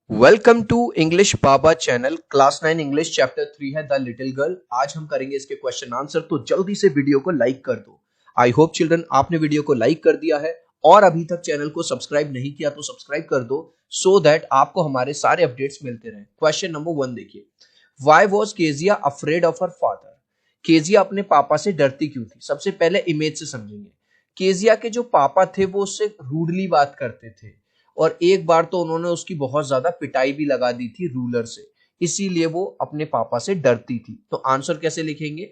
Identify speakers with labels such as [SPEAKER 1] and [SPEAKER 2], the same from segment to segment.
[SPEAKER 1] Welcome to English Baba channel. Class 9 English chapter 3 है the little girl. आज हम करेंगे इसके क्वेश्चन आंसर, तो जल्दी से वीडियो को लाइक कर दो। आई होप चिल्ड्रन आपने वीडियो को लाइक कर दिया है और अभी तक चैनल को सब्सक्राइब नहीं किया तो सब्सक्राइब कर दो सो दैट आपको हमारे सारे अपडेट्स मिलते रहे। क्वेश्चन नंबर 1 देखिए, why was Kezia afraid of her father? Kezia अपने पापा से डरती क्यों थी? सबसे पहले इमेज से समझेंगे। केजिया के जो पापा थे वो उससे रूडली बात करते थे और एक बार तो उन्होंने उसकी बहुत ज्यादा पिटाई भी लगा दी थी रूलर से, इसीलिए वो अपने पापा से डरती थी। तो आंसर कैसे लिखेंगे?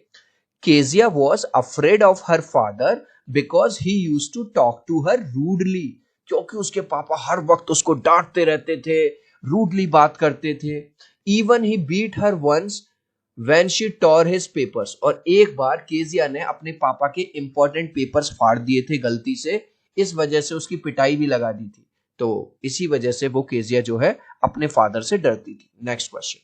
[SPEAKER 1] Kezia was afraid of her father because he use to talk to her rudely, क्योंकि उसके पापा हर वक्त उसको डांटते रहते थे, रूडली बात करते थे। Even he beat her once when she tore his papers, और एक बार केजिया ने अपने पापा के इंपॉर्टेंट पेपर्स फाड़ दिए थे गलती से, इस वजह से उसकी पिटाई भी लगा दी थी। तो इसी वजह से वो केजिया जो है अपने फादर से डरती थी। Next question,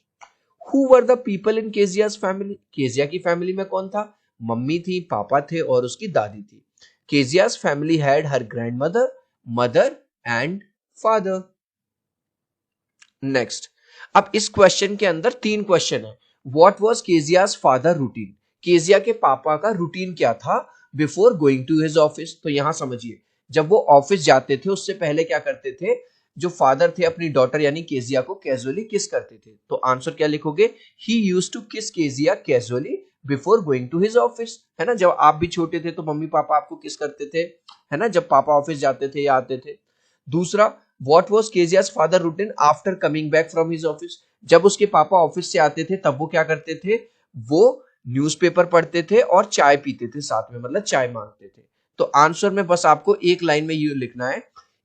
[SPEAKER 1] who were the people in Keziah's family? Kezia की फैमिली में कौन था? मम्मी थी, पापा थे और उसकी दादी थी। Kezia's family had her grandmother, mother and father. Next, अब इस क्वेश्चन के अंदर 3 क्वेश्चन है। What was Kezia's father routine? Kezia के पापा का रूटीन क्या था before going to his office? तो यहां समझिए, जब वो ऑफिस जाते थे उससे पहले क्या करते थे? जो फादर थे अपनी डॉटर यानी केजिया को कैजुअली किस करते थे। तो आंसर क्या लिखोगे? He used to kiss Kezia casually before going to his office, है ना। जब आप भी छोटे थे तो मम्मी पापा आपको किस करते थे, है ना, जब पापा ऑफिस जाते थे या आते थे। दूसरा, what was Kezia's father routine after coming back from his office? जब उसके पापा ऑफिस से आते थे तब वो क्या करते थे? वो न्यूज़पेपर पढ़ते थे और चाय पीते थे साथ में, मतलब चाय मांगते थे। तो आंसर में बस आपको एक लाइन में ये लिखना है,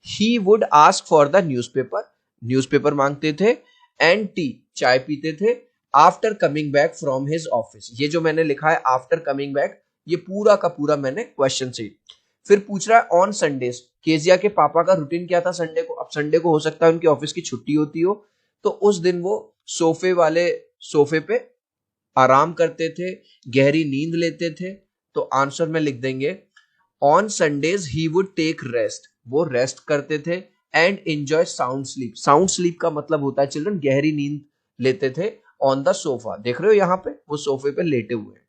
[SPEAKER 1] he would ask for the newspaper, newspaper मांगते थे, एंड टी, चाय पीते थे, after coming back from his office. ये जो मैंने लिखा है आफ्टर कमिंग बैक, ये पूरा का पूरा मैंने क्वेश्चन से। फिर पूछ रहा है ऑन संडेज, केजिया के पापा का रूटीन क्या था संडे को? अब संडे को हो सकता है उनकी ऑफिस की छुट्टी होती हो, तो उस दिन वो सोफे पे आराम करते थे, गहरी नींद लेते थे। तो आंसर में लिख देंगे, on Sundays he would take rest, वो रेस्ट करते थे, and enjoy sound sleep. Sound sleep का मतलब होता है चिल्ड्रन गहरी नींद लेते थे ऑन द सोफा। देख रहे हो यहाँ पे वो सोफे पे लेटे हुए हैं।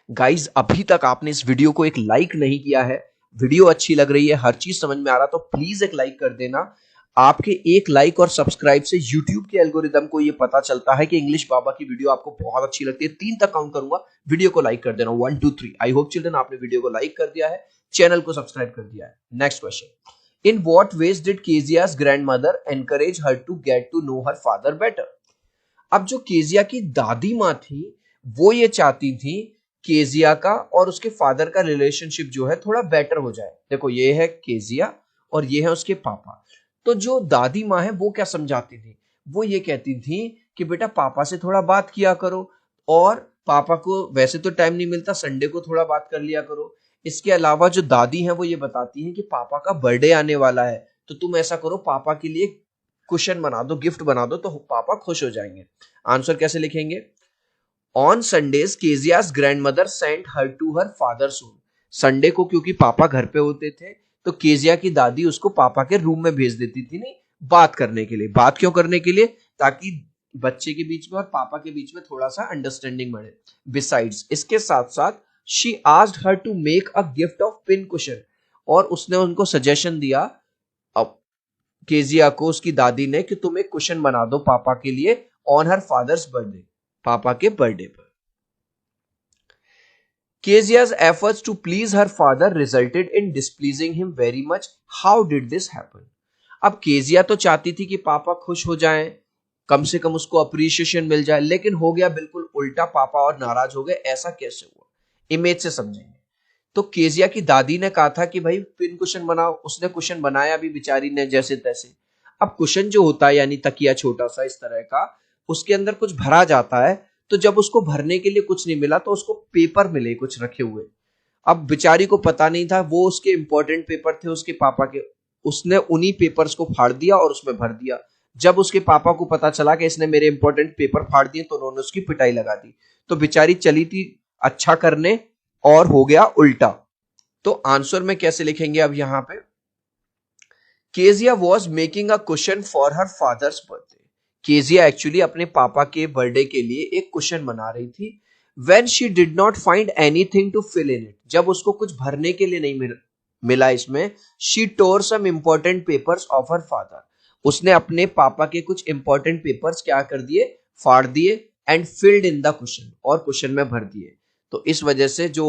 [SPEAKER 1] गाइज अभी तक आपने इस वीडियो को एक लाइक नहीं किया है, वीडियो अच्छी लग रही है, हर चीज समझ में आ रहा, तो प्लीज एक लाइक कर देना। आपके एक लाइक और सब्सक्राइब से YouTube के एल्गोरिदम को ये पता चलता है कि इंग्लिश बाबा की वीडियो आपको बहुत अच्छी लगती है। 3 तक काउंट करूंगा, वीडियो को लाइक कर देना, 1 2 3। आई होप चिल्ड्रन आपने वीडियो को लाइक कर दिया है, चैनल को सब्सक्राइब कर दिया है। Next question, in what ways did Kezia's grandmother encourage her to get to know her father better? अब जो केजिया की दादी माँ थी वो ये चाहती थी केजिया का और उसके फादर का रिलेशनशिप जो है थोड़ा बेटर हो जाए। देखो ये है केजिया और ये है उसके पापा। तो जो दादी माँ है वो क्या समझाती थी? वो ये कहती थी कि बेटा पापा से थोड़ा बात किया करो, और पापा को वैसे तो टाइम नहीं मिलता, संडे को थोड़ा बात कर लिया करो। इसके अलावा जो दादी है वो ये बताती है कि पापा का बर्थडे आने वाला है, तो तुम ऐसा करो पापा के लिए कुशन बना दो, गिफ्ट बना दो, तो पापा खुश हो जाएंगे। आंसर कैसे लिखेंगे? On Sundays Kezia's grandmother sent her to her father soon. Sunday को क्योंकि पापा घर पे होते थे तो केजिया की दादी उसको पापा के रूम में भेज देती थी, नहीं बात करने के लिए। बात क्यों करने के लिए? ताकि बच्चे के बीच में और पापा के बीच में थोड़ा सा अंडरस्टैंडिंग बढ़े। बिसाइड्स, इसके साथ साथ she asked her to make a gift of pin cushion, और उसने उनको सजेशन दिया अब केजिया को, उसकी दादी ने, कि तुम एक कुशन बना दो पापा के लिए ऑन हर फादर्स बर्थडे, पापा के बर्थडे पर। Kezia's efforts to please her father resulted in displeasing him very much. How did this happen? अब केजिया तो चाहती थी कि पापा खुश हो जाएं, कम से कम उसको अप्रिशिएशन मिल जाए, लेकिन हो गया बिल्कुल उल्टा, पापा और नाराज हो गए। ऐसा कैसे हुआ? इमेज से समझेंगे। तो केजिया की दादी ने कहा था कि भाई पिन कुशन बनाओ, उसने कुशन बनाया भी बेचारी ने जैसे तैसे। अब कुशन जो होता है यानी तकिया छोटा सा इस तरह का, उसके अंदर कुछ भरा जाता है, तो जब उसको भरने के लिए कुछ नहीं मिला तो उसको पेपर मिले कुछ रखे हुए। अब बेचारी को पता नहीं था, वो उसके इंपॉर्टेंट पेपर थे उसके पापा के, उसने उन्हीं पेपर्स को फाड़ दिया और उसमें भर दिया। जब उसके पापा को पता चला कि इसने मेरे इंपॉर्टेंट पेपर फाड़ दिए तो उन्होंने उसकी पिटाई लगा दी। तो बेचारी चली थी अच्छा करने और हो गया उल्टा। तो आंसर में कैसे लिखेंगे अब यहां पे? Kezia was making a cushion for her father's birthday. Kezia actually अपने पापा के बर्थडे के लिए एक कुशन बना रही थी। When she did not find anything to fill in it, जब उसको कुछ भरने के लिए नहीं मिला इसमें, she tore some important papers of her father, उसने अपने पापा के कुछ important papers क्या कर दिए, फाड़ दिए, and filled in the cushion, और कुशन में भर दिए। तो इस वजह से जो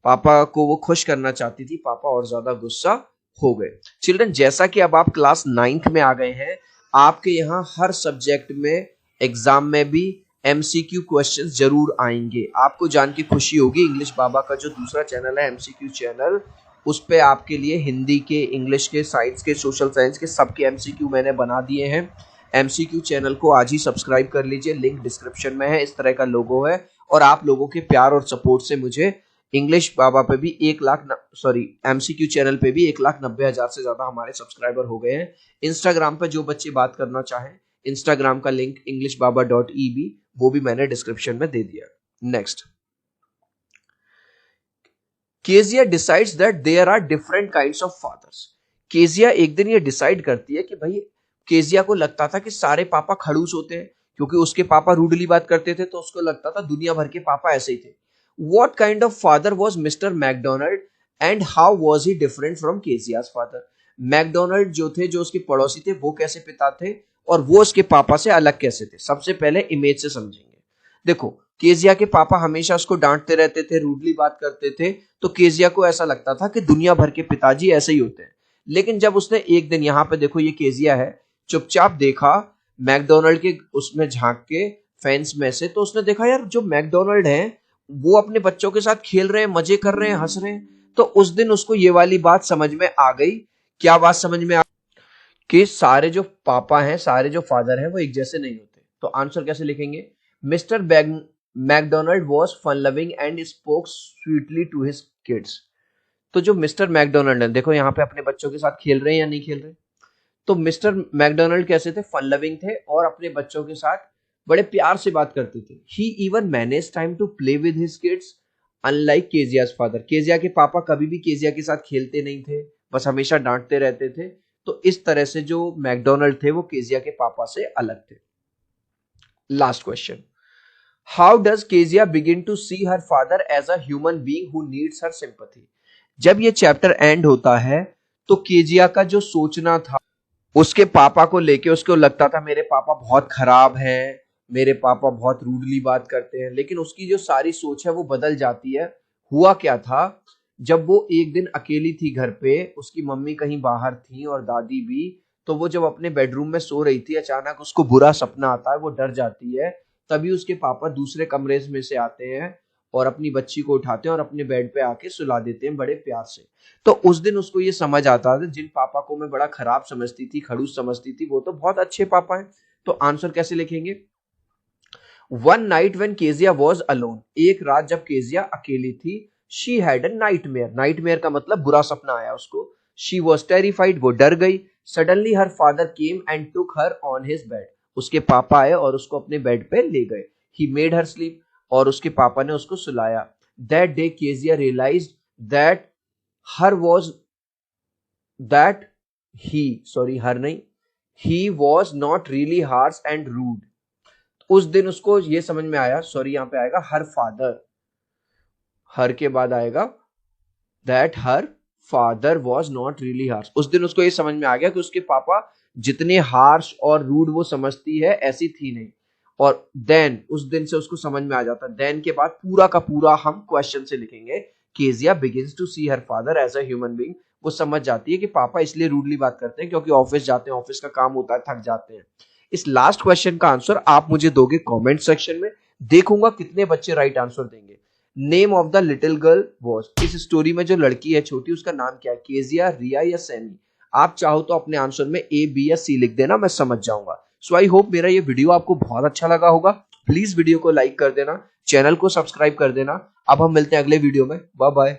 [SPEAKER 1] पापा को वो खुश करना चाहती थी, पापा और ज्यादा गुस्सा हो गए। चिल्ड्रन, जैसा कि अब आप क्लास 9th में आ गए हैं, आपके यहाँ हर सब्जेक्ट में एग्जाम में भी एमसीक्यू क्वेश्चंस जरूर आएंगे। आपको जान के खुशी होगी, इंग्लिश बाबा का जो दूसरा चैनल है एमसीक्यू चैनल, उस पे आपके लिए हिंदी के, इंग्लिश के, साइंस के, सोशल साइंस के सबके एमसीक्यू मैंने बना दिए हैं। एमसीक्यू चैनल को आज ही सब्सक्राइब कर लीजिए, लिंक डिस्क्रिप्शन में है, इस तरह का लोगो है। और आप लोगों के प्यार और सपोर्ट से मुझे इंग्लिश बाबा पे भी एमसीक्यू चैनल पे भी 1,90,000 से ज्यादा हमारे सब्सक्राइबर हो गए हैं। इंस्टाग्राम पे जो बच्चे बात करना चाहें, इंस्टाग्राम का लिंक englishbaba.eb वो भी मैंने डिस्क्रिप्शन में दे दिया। Next, Kezia decides that there are different kinds of fathers. Kezia एक दिन ये डिसाइड करती है कि भाई, केजिया को लगता था कि सारे पापा खड़ूस होते हैं, क्योंकि उसके पापा रूडली बात करते थे, तो उसको लगता था दुनिया भर के पापा ऐसे ही थे। What kind of father was Mr. McDonald and how was he different from Kezia's father? McDonald जो थे, जो उसके पड़ोसी थे, वो कैसे पिता थे और वो उसके पापा से अलग कैसे थे? सबसे पहले इमेज से समझेंगे। देखो, केजिया के पापा हमेशा उसको डांटते रहते थे, रूडली बात करते थे, तो केजिया को ऐसा लगता था कि दुनिया भर के पिताजी ऐसे ही होते हैं। लेकिन जब उसने एक दिन, यहाँ पे देखो ये केजिया है, चुपचाप देखा मैकडोनाल्ड के उसमें झांक के फेंस में से, तो उसने देखा यार जो मैकडोनाल्ड है वो अपने बच्चों के साथ खेल रहे हैं, मजे कर रहे हैं, हंस रहे हैं। तो उस दिन उसको ये वाली बात समझ में आ गई। क्या बात समझ में आ कि सारे जो पापा हैं, सारे जो फादर हैं, वो एक जैसे नहीं होते। तो आंसर कैसे लिखेंगे? Mister McDonald was fun loving and spoke sweetly to his kids. तो जो मिस्टर मैकडोनाल्ड है, देखो यहाँ पे अपने बच्चों के साथ खेल रहे हैं या नहीं खेल रहे? तो मिस्टर मैकडोनाल्ड कैसे थे? फन लविंग थे और अपने बच्चों के साथ बड़े प्यार से बात करते थे। He even manage time to play with his kids unlike Kezia's father. Kezia के पापा कभी भी केजिया के साथ खेलते नहीं थे, बस हमेशा डांटते रहते थे। तो इस तरह से जो मैकडोनाल्ड थे वो केजिया के पापा से अलग थे। Last question, how does Kezia begin to see her father as a human being who needs her sympathy? जब ये चैप्टर एंड होता है तो केजिया का जो सोचना था उसके पापा को लेके, उसको लगता था मेरे पापा बहुत खराब हैं, मेरे पापा बहुत रूडली बात करते हैं, लेकिन उसकी जो सारी सोच है वो बदल जाती है। हुआ क्या था, जब वो एक दिन अकेली थी घर पे, उसकी मम्मी कहीं बाहर थी और दादी भी, तो वो जब अपने बेडरूम में सो रही थी, अचानक उसको बुरा सपना आता है, वो डर जाती है। तभी उसके पापा दूसरे कमरे में से आते हैं और अपनी बच्ची को उठाते हैं और अपने बेड पे आके सुला देते हैं बड़े प्यार से। तो उस दिन उसको ये समझ आता है, जिन पापा को मैं बड़ा खराब समझती थी, खड़ूस समझती थी, वो तो बहुत अच्छे पापा हैं। तो आंसर कैसे लिखेंगे? One night when Kezia was alone, एक रात जब केजिया अकेली थी, she had a nightmare. Nightmare का मतलब बुरा सपना आया उसको। शी वॉज टेरिफाइड, वो डर गई। Suddenly her father came and took her on his bed, उसके पापा आए और उसको अपने बेड पे ले गए। ही मेड हर स्लीप, और उसके पापा ने उसको सुलाया। That day Kezia realised that her was that he sorry her नहीं he was not really harsh and rude. उस दिन उसको ये समझ में आया, सॉरी यहाँ पे आएगा हर फादर, हर के बाद आएगा that her father was not really harsh. उस दिन उसको ये समझ में आ गया कि उसके पापा जितने हार्श और रूड वो समझती है ऐसी थी नहीं। और देन उस दिन से उसको समझ में आ जाता। देन के बाद पूरा का पूरा हम क्वेश्चन से लिखेंगे, Kezia begins to see her father as a human being. वो समझ जाती है कि पापा इसलिए रूडली बात करते हैं क्योंकि ऑफिस जाते हैं, ऑफिस का काम होता है, थक जाते हैं। इस लास्ट क्वेश्चन का आंसर आप मुझे दोगे कमेंट सेक्शन में, देखूंगा कितने बच्चे राइट आंसर देंगे। Name of the little girl was, इस स्टोरी में जो लड़की है छोटी, उसका नाम क्या है? केजिया, रिया या सैमी? आप चाहो तो अपने आंसर में ए, बी या सी लिख देना, मैं समझ जाऊंगा। सो आई होप मेरा ये वीडियो आपको बहुत अच्छा लगा होगा। प्लीज वीडियो को लाइक कर देना, चैनल को सब्सक्राइब कर देना। अब हम मिलते हैं अगले वीडियो में। Bye bye.